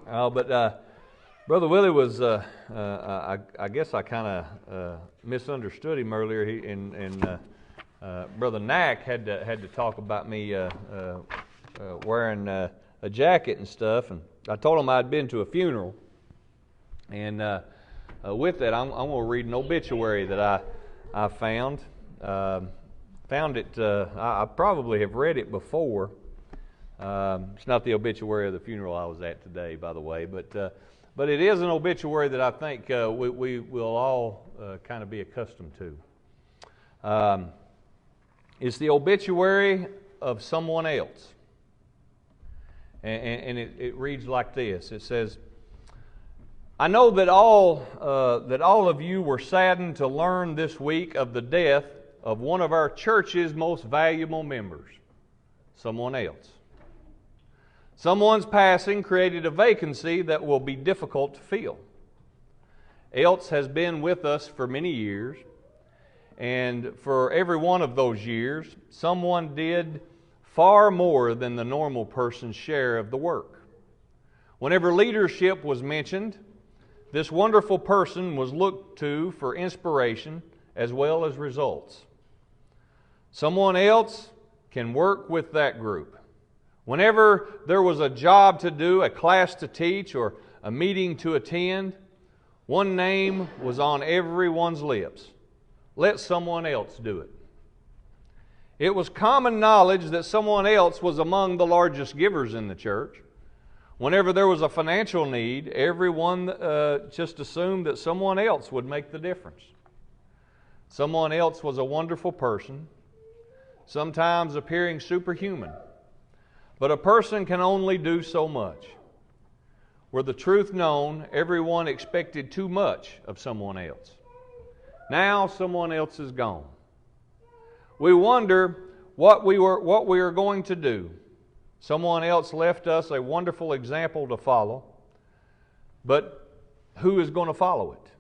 But Brother Willie was, I guess I kind of misunderstood him earlier. Brother Knack had to talk about me wearing a jacket and stuff, and I told him I'd been to a funeral, and with that, I'm going to read an obituary that I found. Found it. I probably have read it before. It's not the obituary of the funeral I was at today, by the way, but it is an obituary that I think we will all kind of be accustomed to. It's the obituary of someone else, and it reads like this. It says, "I know that all of you were saddened to learn this week of the death of one of our church's most valuable members, someone else. Someone's passing created a vacancy that will be difficult to fill. Else has been with us for many years, and for every one of those years, someone did far more than the normal person's share of the work. Whenever leadership was mentioned, this wonderful person was looked to for inspiration as well as results. Someone else can work with that group. Whenever there was a job to do, a class to teach, or a meeting to attend, one name was on everyone's lips. Let someone else do it. It was common knowledge that someone else was among the largest givers in the church. Whenever there was a financial need, everyone just assumed that someone else would make the difference. Someone else was a wonderful person, sometimes appearing superhuman. But a person can only do so much. Were the truth known, everyone expected too much of someone else. Now someone else is gone. We wonder what we are going to do. Someone else left us a wonderful example to follow. But who is going to follow it?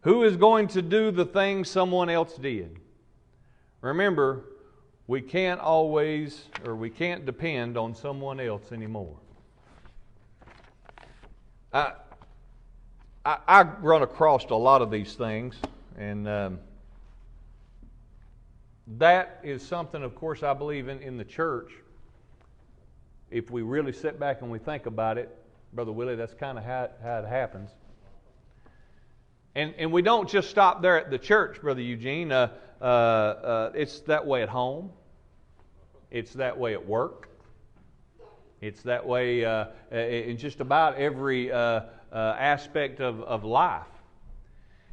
Who is going to do the things someone else did? Remember, we can't depend on someone else anymore. I run across a lot of these things, and that is something, of course, I believe in the church. If we really sit back and we think about it, Brother Willie, that's kind of how it happens. And we don't just stop there at the church, Brother Eugene. It's that way at home. It's that way at work. It's that way in just about every aspect of life.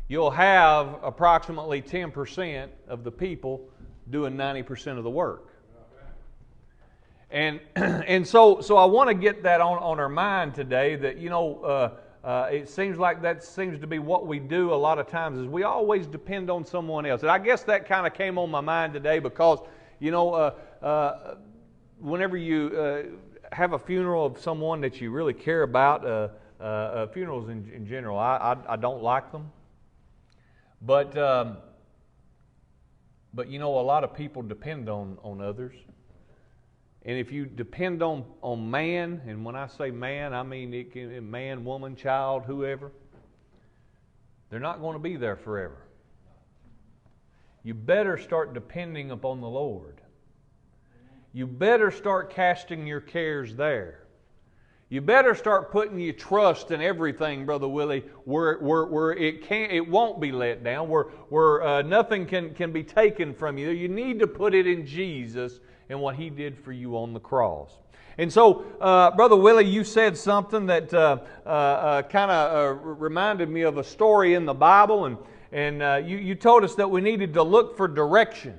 You'll have approximately 10% of the people doing 90% of the work. And so I want to get that on our mind today, that, it seems like that seems to be what we do a lot of times, is we always depend on someone else. And I guess that kind of came on my mind today because, whenever you have a funeral of someone that you really care about, funerals in general, I don't like them. But a lot of people depend on others. And if you depend on man, and when I say man, I mean it can be man, woman, child, whoever, they're not going to be there forever. You better start depending upon the Lord. You better start casting your cares there. You better start putting your trust in everything, Brother Willie, where it won't be let down, where nothing can be taken from you. You need to put it in Jesus and what He did for you on the cross. And so, Brother Willie, you said something that kind of reminded me of a story in the Bible, and you told us that we needed to look for direction.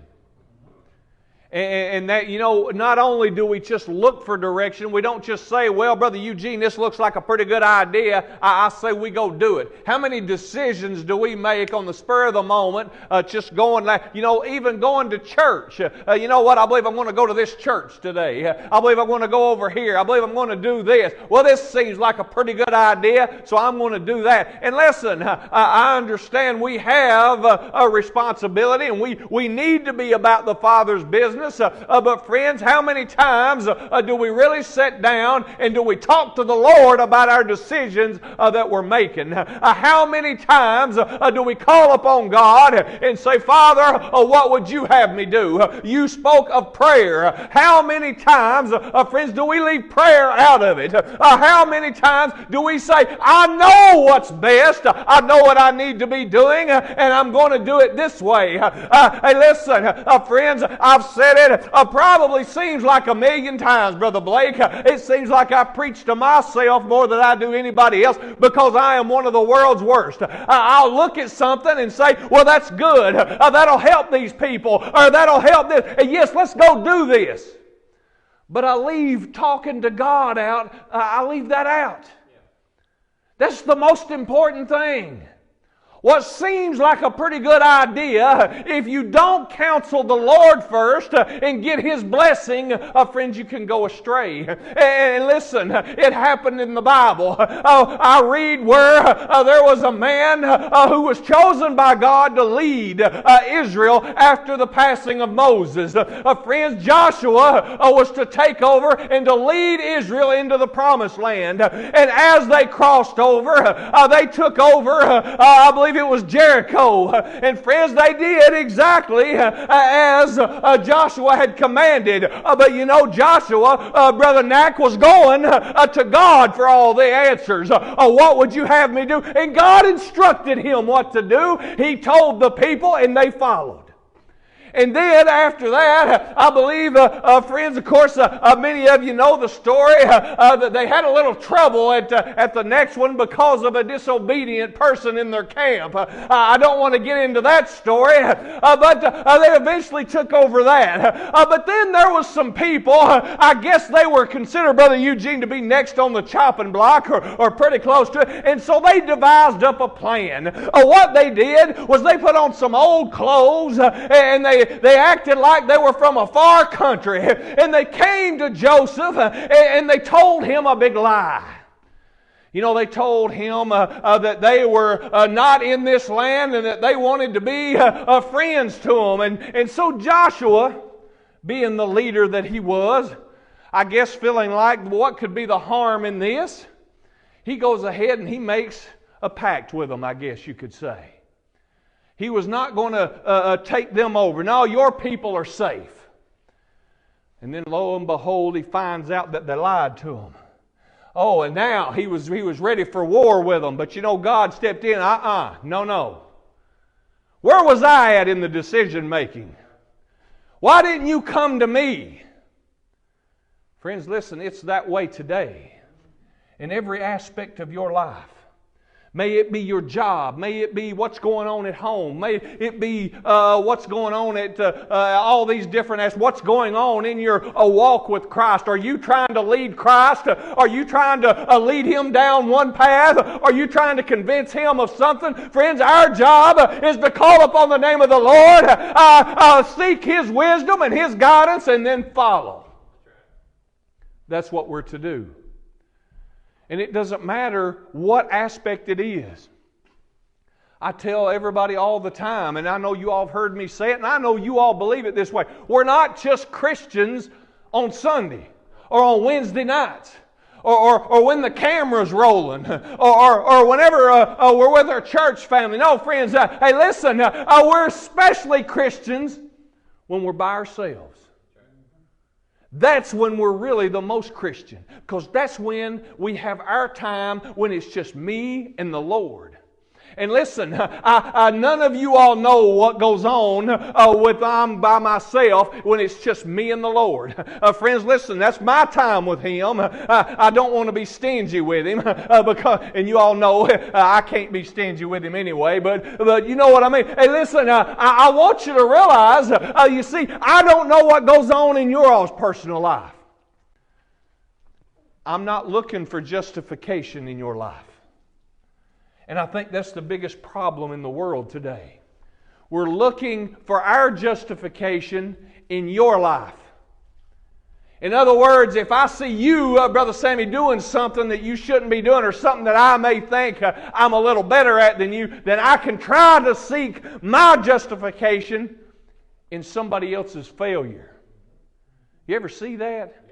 And that, not only do we just look for direction, we don't just say, well, Brother Eugene, this looks like a pretty good idea. I say we go do it. How many decisions do we make on the spur of the moment, just going, even going to church? You know what? I believe I'm going to go to this church today. I believe I'm going to go over here. I believe I'm going to do this. Well, this seems like a pretty good idea, so I'm going to do that. And listen, I understand we have a responsibility, and we need to be about the Father's business. business. But friends, how many times do we really sit down and do we talk to the Lord about our decisions that we're making? How many times do we call upon God and say, Father, what would you have me do? You spoke of prayer. How many times, friends, do we leave prayer out of it? How many times do we say, I know what's best, I know what I need to be doing, and I'm going to do it this way? Hey, listen, friends, I've said it probably seems like a million times, Brother Blake. It seems like I preach to myself more than I do anybody else because I am one of the world's worst. I'll look at something and say, well, that's good. That'll help these people, or that'll help this. And yes, let's go do this. But I leave talking to God out. I leave that out. That's the most important thing. What seems like a pretty good idea, if you don't counsel the Lord first and get His blessing, friends, you can go astray. And listen, it happened in the Bible. I read where there was a man who was chosen by God to lead Israel after the passing of Moses. Friends, Joshua was to take over and to lead Israel into the Promised Land. And as they crossed over, they took over, I believe it was Jericho. And friends, they did exactly as Joshua had commanded. But you know, Joshua, Brother Knack, was going to God for all the answers. What would you have me do? And God instructed him what to do. He told the people and they followed. And then after that, I believe, friends, of course, many of you know the story, that they had a little trouble at the next one because of a disobedient person in their camp. I don't want to get into that story, but they eventually took over that. But then there was some people, I guess they were considered, Brother Eugene, to be next on the chopping block or pretty close to it. And so they devised up a plan. What they did was they put on some old clothes and they acted like they were from a far country. And they came to Joseph and they told him a big lie. You know, they told him that they were not in this land and that they wanted to be friends to him. And so Joshua, being the leader that he was, I guess feeling like what could be the harm in this, he goes ahead and he makes a pact with them, I guess you could say. He was not going to take them over. No, your people are safe. And then lo and behold, he finds out that they lied to him. Oh, and now he was ready for war with them. But you know, God stepped in. No. Where was I at in the decision making? Why didn't you come to me? Friends, listen, it's that way today. In every aspect of your life. May it be your job. May it be what's going on at home. May it be what's going on at all these different aspects. What's going on in your walk with Christ. Are you trying to lead Christ? Are you trying to lead Him down one path? Are you trying to convince Him of something? Friends, our job is to call upon the name of the Lord, seek His wisdom and His guidance, and then follow. That's what we're to do. And it doesn't matter what aspect it is. I tell everybody all the time, and I know you all have heard me say it, and I know you all believe it this way. We're not just Christians on Sunday or on Wednesday nights or when the camera's rolling or whenever we're with our church family. No, friends, hey, listen, we're especially Christians when we're by ourselves. That's when we're really the most Christian. Because that's when we have our time when it's just me and the Lord. And listen, none of you all know what goes on with I'm by myself when it's just me and the Lord. Friends, listen, that's my time with Him. I don't want to be stingy with Him, and you all know I can't be stingy with Him anyway, but you know what I mean. Hey, listen, I want you to realize, you see, I don't know what goes on in your all's personal life. I'm not looking for justification in your life. And I think that's the biggest problem in the world today. We're looking for our justification in your life. In other words, if I see you, Brother Sammy, doing something that you shouldn't be doing or something that I may think I'm a little better at than you, then I can try to seek my justification in somebody else's failure. You ever see that?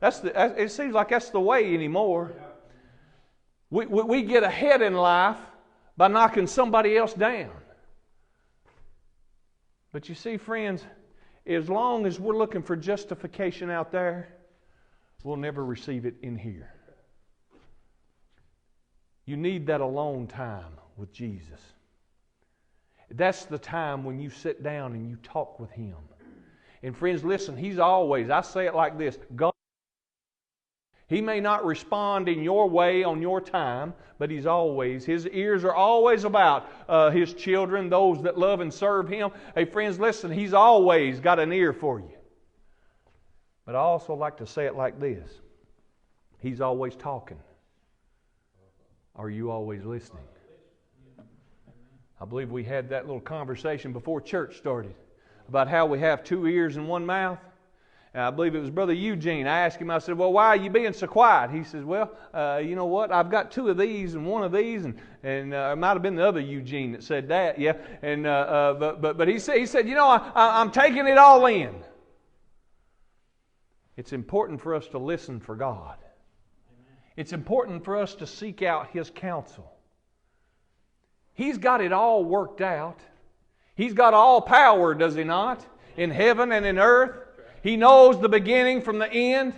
It seems like that's the way anymore. We get ahead in life by knocking somebody else down. But you see, friends, as long as we're looking for justification out there, we'll never receive it in here. You need that alone time with Jesus. That's the time when you sit down and you talk with Him. And friends, listen, He's always, I say it like this, God. He may not respond in your way on your time, but His ears are always about His children, those that love and serve Him. Hey friends, listen, He's always got an ear for you. But I also like to say it like this. He's always talking. Are you always listening? I believe we had that little conversation before church started about how we have 2 ears and 1 mouth. And I believe it was Brother Eugene. I asked him, I said, well, why are you being so quiet? He says, well, you know what? I've got 2 of these and 1 of these. And it might have been the other Eugene that said that, yeah. And but he said, you know, I'm taking it all in. It's important for us to listen for God. It's important for us to seek out His counsel. He's got it all worked out. He's got all power, does He not? In heaven and in earth. He knows the beginning from the end.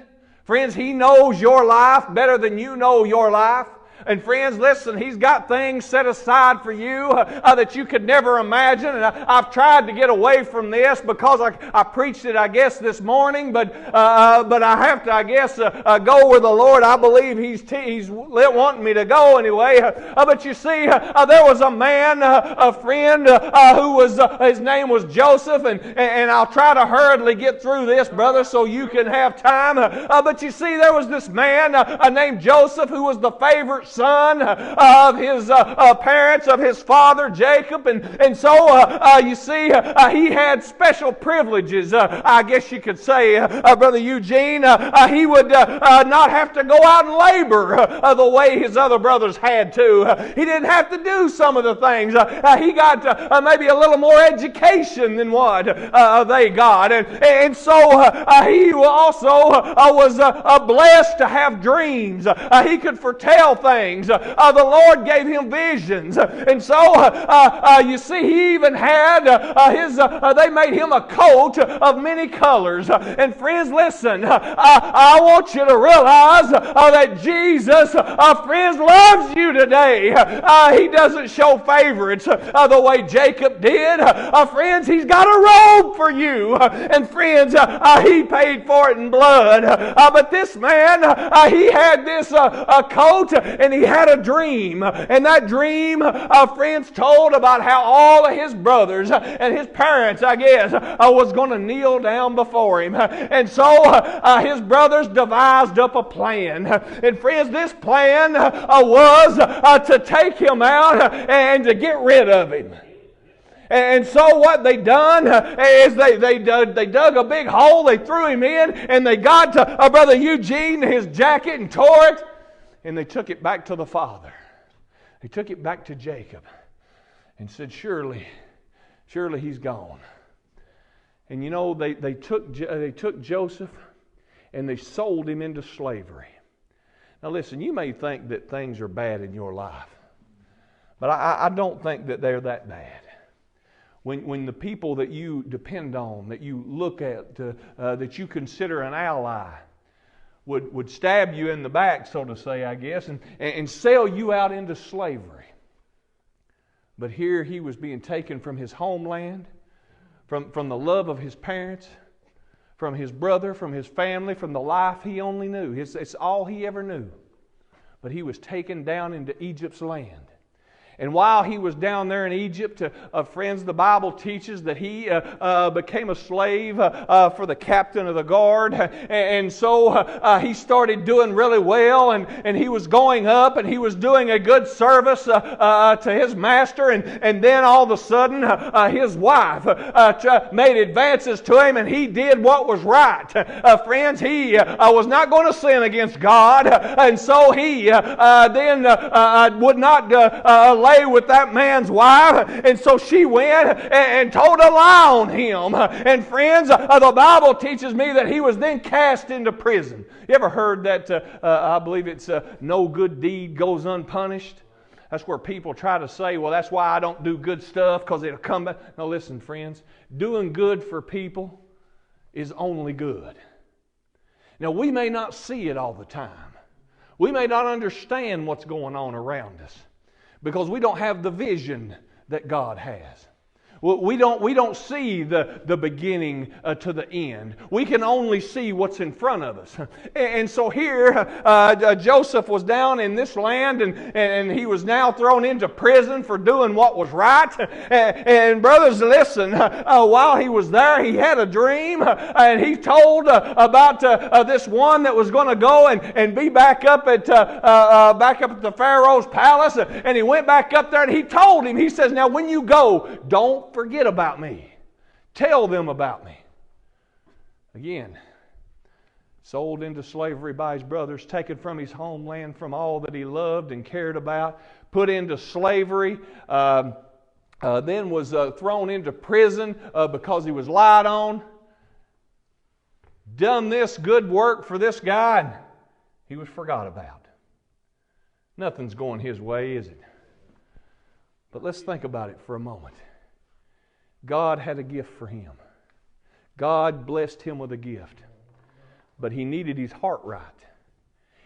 Friends, He knows your life better than you know your life. And friends, listen, He's got things set aside for you that you could never imagine. And I've tried to get away from this because I preached it, I guess, this morning. But I have to, I guess, go where the Lord, I believe He's wanting me to go anyway. But you see, there was a man, a friend, who was, his name was Joseph. And I'll try to hurriedly get through this, brother, so you can have time. But you see, there was this man named Joseph who was the favorite son of his parents, of his father Jacob, and so you see, he had special privileges, I guess you could say, Brother Eugene. He would not have to go out and labor the way his other brothers had to. He didn't have to do some of the things. He got maybe a little more education than what they got, and so he also was blessed to have dreams. He could foretell things. The Lord gave him visions. And so, you see, he even had they made him a coat of many colors. And friends, listen, I want you to realize that Jesus, friends, loves you today. He doesn't show favorites the way Jacob did. Friends, He's got a robe for you. And friends, He paid for it in blood. But this man, he had this coat, and he had a dream. And that dream, friends, told about how all of his brothers and his parents, I guess, was going to kneel down before him. And so his brothers devised up a plan. And friends, this plan was to take him out and to get rid of him. And so what they done is they dug a big hole, they threw him in, and they got to Brother Eugene, his jacket, and tore it. And they took it back to the father. They took it back to Jacob and said, surely he's gone. And you know, they took Joseph and they sold him into slavery. Now listen, you may think that things are bad in your life, but I don't think that they're that bad. When the people that you depend on, that you look at, that you consider an ally, would stab you in the back, so to say, I guess, and sell you out into slavery. But here he was being taken from his homeland, from the love of his parents, from his brother, from his family, from the life he only knew. It's all he ever knew. But he was taken down into Egypt's land. And while he was down there in Egypt, friends, the Bible teaches that he became a slave for the captain of the guard. And so he started doing really well, and he was going up, and he was doing a good service to his master. And then all of a sudden, his wife made advances to him, and he did what was right. Friends, he was not going to sin against God, and so he then would not lay with that man's wife. And so she went and told a lie on him. And friends, the Bible teaches me that he was then cast into prison. You ever heard that, I believe it's no good deed goes unpunished? That's where people try to say, well, that's why I don't do good stuff, because it'll come back. No, listen, friends. Doing good for people is only good. Now, we may not see it all the time. We may not understand what's going on around us because we don't have the vision that God has. We don't see the beginning to the end. We can only see what's in front of us. And so here, Joseph was down in this land, and he was now thrown into prison for doing what was right. And brothers, listen, while he was there, he had a dream, and he told about this one that was going to go and be back up at the Pharaoh's palace. And he went back up there, and he told him, he says, now when you go, don't forget about me. Tell them about me. Again, sold into slavery by his brothers, taken from his homeland, from all that he loved and cared about, put into slavery, then was thrown into prison because he was lied on. Done this good work for this guy, and he was forgot about. Nothing's going his way, is it? But let's think about it for a moment. God had a gift for him. God blessed him with a gift. But he needed his heart right.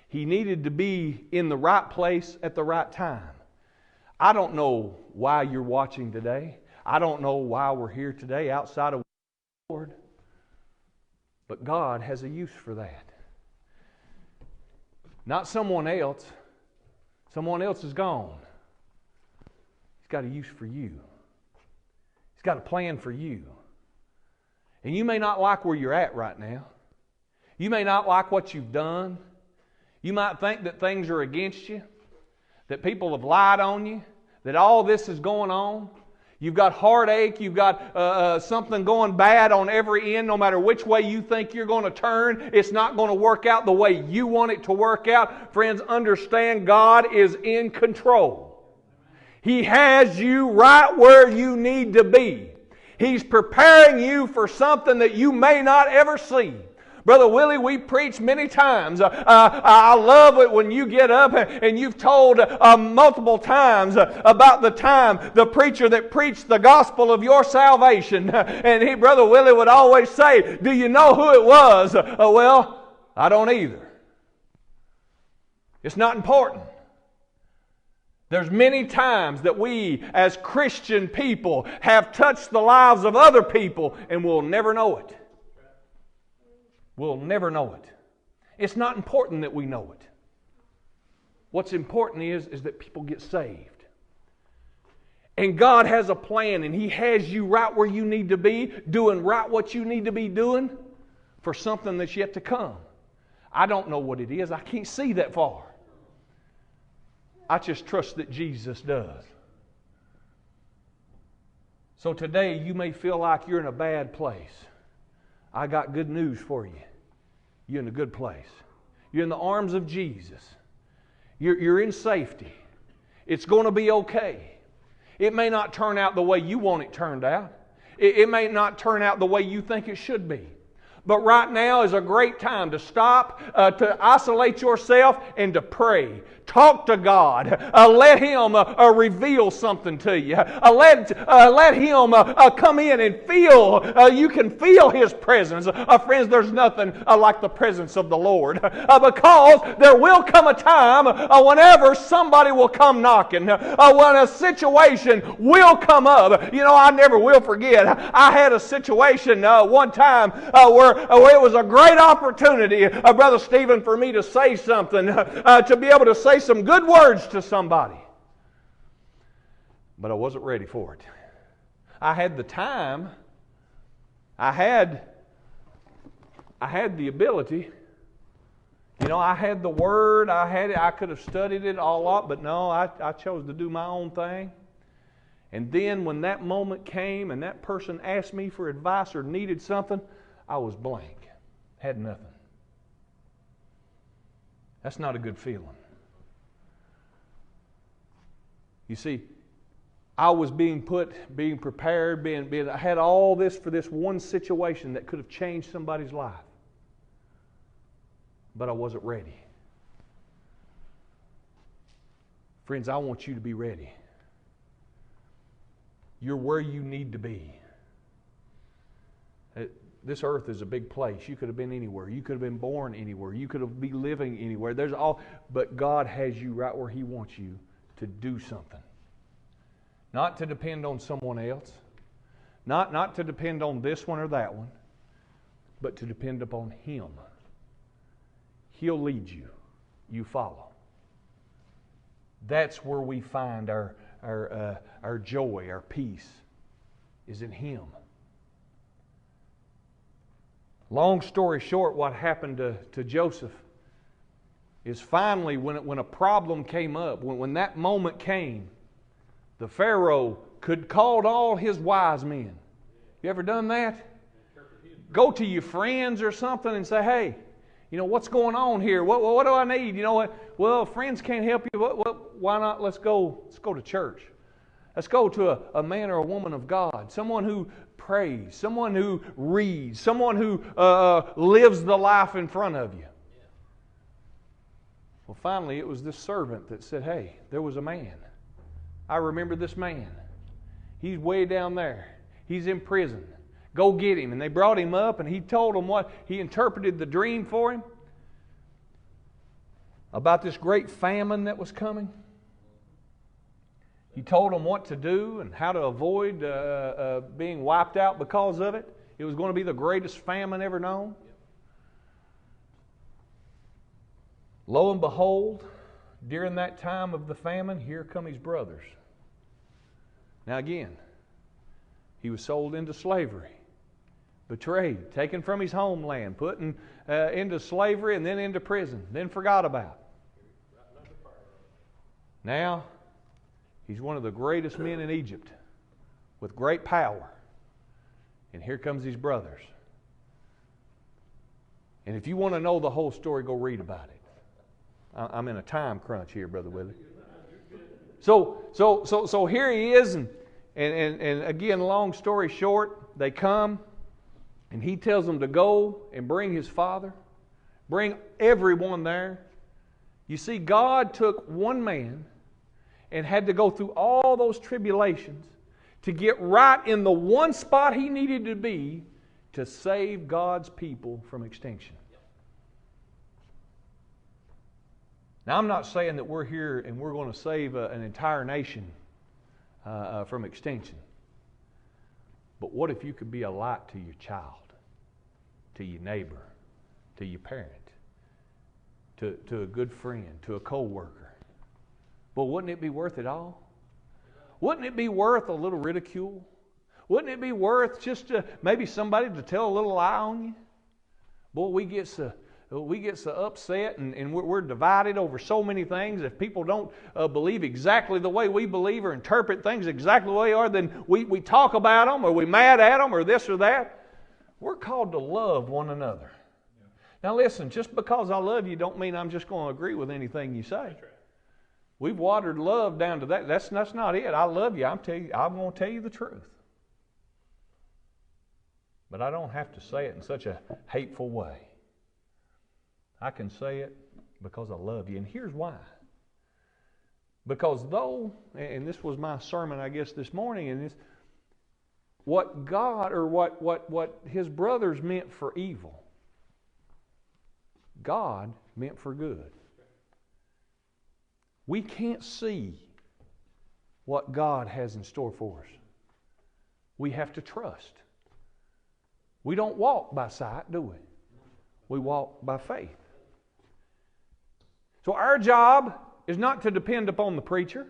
He needed to be in the right place at the right time. I don't know why you're watching today. I don't know why we're here today outside of the Lord. But God has a use for that. Not someone else. Someone else is gone. He's got a use for you. He's got a plan for you. And you may not like where you're at right now. You may not like what you've done. You might think that things are against you, that people have lied on you, that all this is going on. You've got heartache. You've got something going bad on every end. No matter which way you think you're going to turn, it's not going to work out the way you want it to work out. Friends, understand God is in control. He has you right where you need to be. He's preparing you for something that you may not ever see. Brother Willie, we preach many times. I love it when you get up and you've told multiple times about the time the preacher that preached the gospel of your salvation. And Brother Willie would always say, do you know who it was? Well, I don't either. It's not important. There's many times that we as Christian people have touched the lives of other people and we'll never know it. We'll never know it. It's not important that we know it. What's important is that people get saved. And God has a plan, and He has you right where you need to be, doing right what you need to be doing for something that's yet to come. I don't know what it is. I can't see that far. I just trust that Jesus does. So today you may feel like you're in a bad place. I got good news for you. You're in a good place. You're in the arms of Jesus. You're in safety. It's going to be okay. It may not turn out the way you want it turned out. It may not turn out the way you think it should be. But right now is a great time to stop, to isolate yourself, and to pray. Talk to God. Let Him reveal something to you. Let Him come in and feel. You can feel His presence. Friends, there's nothing like the presence of the Lord. Because there will come a time whenever somebody will come knocking. When a situation will come up. You know, I never will forget. I had a situation one time where it was a great opportunity, Brother Stephen, for me to say something, to be able to say some good words to somebody. But I wasn't ready for it. I had the time. I had the ability. You know, I had the Word. I had it. I could have studied it all up, but no, I chose to do my own thing. And then when that moment came and that person asked me for advice or needed something, I was blank. Had nothing. That's not a good feeling. You see, I was being prepared, I had all this for this one situation that could have changed somebody's life. But I wasn't ready. Friends, I want you to be ready. You're where you need to be. This earth is a big place. You could have been anywhere. You could have been born anywhere. You could have been living anywhere. But God has you right where He wants you to do something. Not to depend on someone else. Not to depend on this one or that one. But to depend upon Him. He'll lead you. You follow. That's where we find our joy, our peace, is in Him. Long story short, what happened to Joseph is finally when a problem came up, when that moment came, the Pharaoh could call all his wise men. You ever done that? Go to your friends or something and say, hey, what's going on here? What do I need? You know what? Well, friends can't help you. Why not? Let's go to church. Let's go to a man or a woman of God. Someone who prays. Someone who reads. Someone who lives the life in front of you. Well, finally, it was this servant that said, hey, there was a man. I remember this man. He's way down there. He's in prison. Go get him. And they brought him up, and he told them he interpreted the dream for him about this great famine that was coming. He told them what to do and how to avoid being wiped out because of it. It was going to be the greatest famine ever known. Lo and behold, during that time of the famine, here come his brothers. Now again, he was sold into slavery. Betrayed, taken from his homeland, put into slavery and then into prison, then forgot about. Now, he's one of the greatest men in Egypt with great power. And here comes his brothers. And if you want to know the whole story, go read about it. I'm in a time crunch here, Brother Willie. So here he is, and again, long story short, they come. And he tells them to go and bring his father. Bring everyone there. You see, God took one man and had to go through all those tribulations to get right in the one spot he needed to be to save God's people from extinction. Now, I'm not saying that we're here and we're going to save an entire nation from extinction. But what if you could be a light to your child, to your neighbor, to your parent, to a good friend, to a co-worker? Well, wouldn't it be worth it all? Wouldn't it be worth a little ridicule? Wouldn't it be worth just maybe somebody to tell a little lie on you? Boy, we get so upset and we're divided over so many things. If people don't believe exactly the way we believe or interpret things exactly the way they are, then we talk about them or we mad at them or this or that. We're called to love one another. Now listen, just because I love you don't mean I'm just going to agree with anything you say. We've watered love down to that. That's not it. I love you. I'm going to tell you the truth. But I don't have to say it in such a hateful way. I can say it because I love you. And here's why. Because and this was my sermon, I guess, this morning, and what God or what his brothers meant for evil, God meant for good. We can't see what God has in store for us. We have to trust. We don't walk by sight, do we? We walk by faith. So our job is not to depend upon the preacher.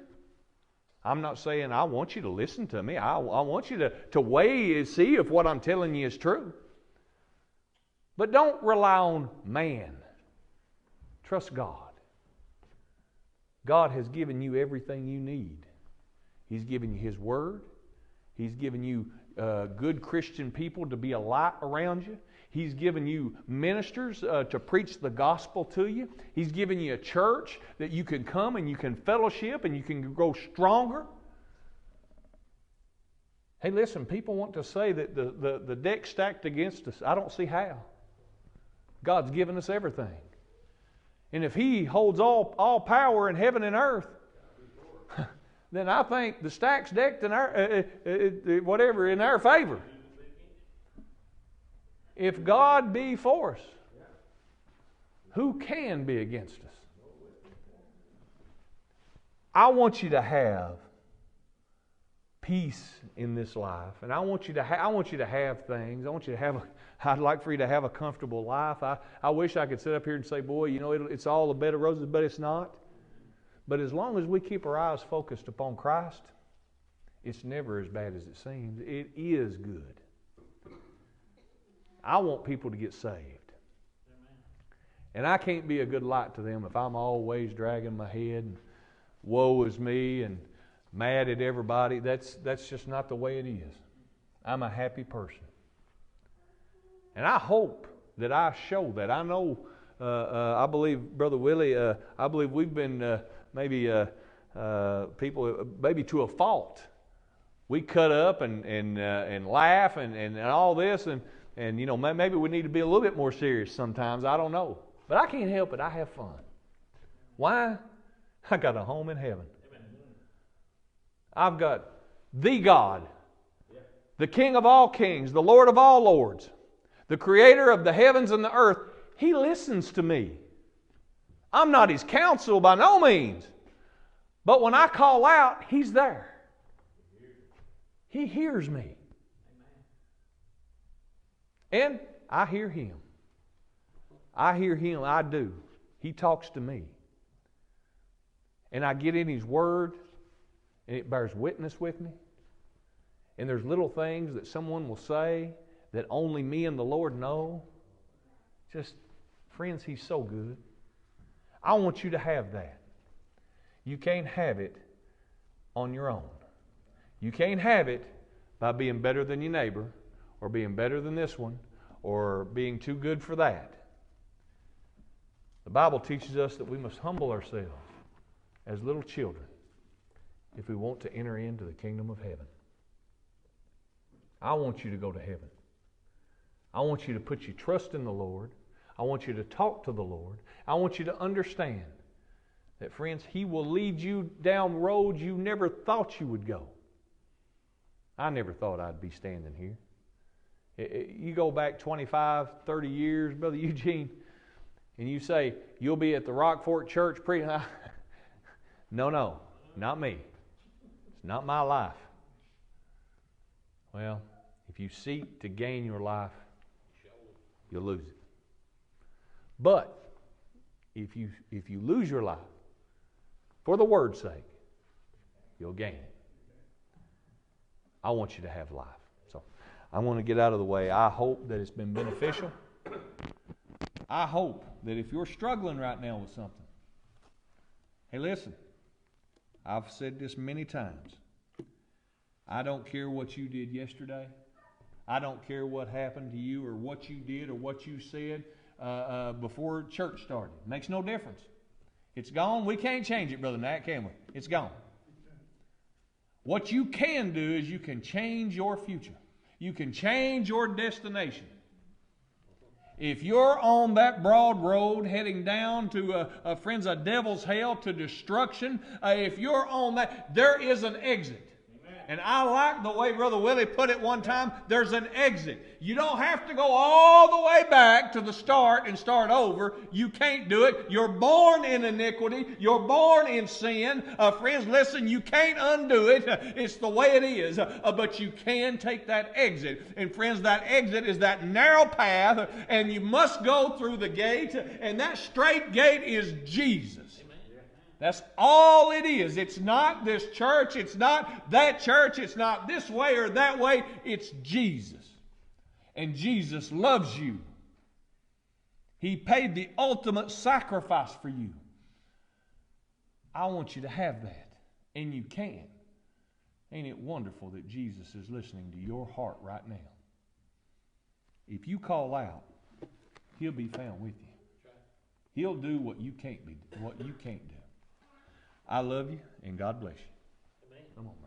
I'm not saying I want you to listen to me. I want you to weigh and see if what I'm telling you is true. But don't rely on man. Trust God. God has given you everything you need. He's given you His Word. He's given you good Christian people to be a light around you. He's given you ministers to preach the gospel to you. He's given you a church that you can come and you can fellowship and you can grow stronger. Hey, listen, people want to say that the deck's stacked against us. I don't see how. God's given us everything. And if He holds all power in heaven and earth, then I think the stack's decked in our in our favor. If God be for us, who can be against us? I want you to have peace in this life, and I want you to have things. I'd like for you to have a comfortable life. I wish I could sit up here and say, boy, it's all a bed of roses, but it's not. But as long as we keep our eyes focused upon Christ, it's never as bad as it seems. It is good. I want people to get saved. And I can't be a good light to them if I'm always dragging my head and woe is me and mad at everybody. That's just not the way it is. I'm a happy person. And I hope that I show that. I know, I believe, Brother Willie, I believe we've been people, maybe to a fault. We cut up and laugh and all this, and maybe we need to be a little bit more serious sometimes. I don't know. But I can't help it. I have fun. Why? I got a home in heaven. I've got the God, the King of all kings, the Lord of all lords, the Creator of the heavens and the earth. He listens to me. I'm not His counsel by no means. But when I call out, He's there. He hears me. And I hear Him. I hear Him. I do. He talks to me. And I get in His Word, and it bears witness with me. And there's little things that someone will say that only me and the Lord know. Just, friends, He's so good. I want you to have that. You can't have it on your own. You can't have it by being better than your neighbor, or being better than this one, or being too good for that. The Bible teaches us that we must humble ourselves as little children if we want to enter into the kingdom of heaven. I want you to go to heaven. I want you to put your trust in the Lord. I want you to talk to the Lord. I want you to understand that, friends, He will lead you down roads you never thought you would go. I never thought I'd be standing here. You go back 25, 30 years, Brother Eugene, and you say, you'll be at the Rockford Church preaching. No, not me. It's not my life. Well, if you seek to gain your life, you'll lose it. But if you lose your life for the word's sake, you'll gain it. I want you to have life. So I want to get out of the way. I hope that it's been beneficial. I hope that if you're struggling right now with something, hey, listen, I've said this many times. I don't care what you did yesterday. I don't care what happened to you or what you did or what you said before church started. It makes no difference. It's gone. We can't change it, Brother Nat, can we? It's gone. What you can do is you can change your future. You can change your destination. If you're on that broad road heading down to, friends, a devil's hell, to destruction, if you're on that, there is an exit. And I like the way Brother Willie put it one time, there's an exit. You don't have to go all the way back to the start and start over. You can't do it. You're born in iniquity. You're born in sin. Friends, listen, you can't undo it. It's the way it is. But you can take that exit. And friends, that exit is that narrow path, and you must go through the gate. And that straight gate is Jesus. That's all it is. It's not this church. It's not that church. It's not this way or that way. It's Jesus. And Jesus loves you. He paid the ultimate sacrifice for you. I want you to have that. And you can. Ain't it wonderful that Jesus is listening to your heart right now? If you call out, He'll be found with you. He'll do what you can't do. I love you, and God bless you. Amen. Come on, man.